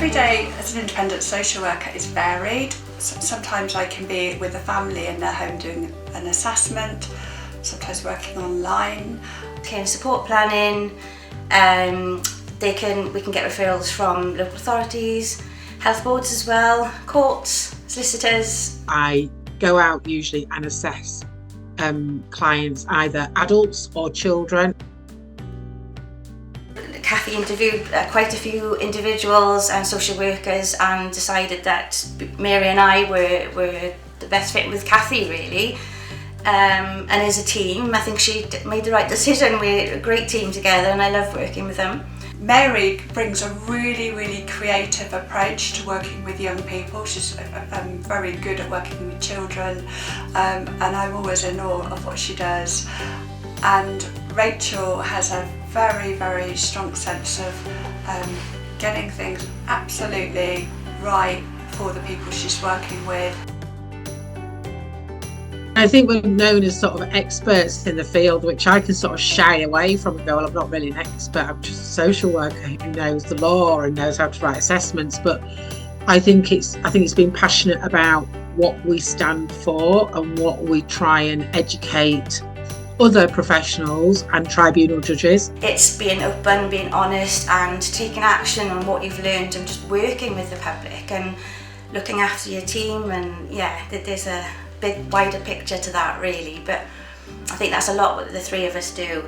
every day as an independent social worker is varied. Sometimes I can be with a family in their home doing an assessment, sometimes working online. Support planning, we can get referrals from local authorities, health boards as well, courts, solicitors. I go out usually and assess clients, either adults or children. Cathy interviewed quite a few individuals and social workers and decided that Mary and I were the best fit with Cathy, really. And as a team, I think she made the right decision. We're a great team together and I love working with them. Mary brings a really creative approach to working with young people. She's very good at working with children, and I'm always in awe of what she does. And Rachel has a very strong sense of getting things absolutely right for the people she's working with. I think we're known as sort of experts in the field, which I can sort of shy away from and go, well, I'm not really an expert, I'm just a social worker who knows the law and knows how to write assessments. But I think it's being passionate about what we stand for and what we try and educate other professionals and tribunal judges. It's being open, being honest and taking action on what you've learned and just working with the public and looking after your team. And yeah, there's a big wider picture to that really, but I think that's a lot what the three of us do.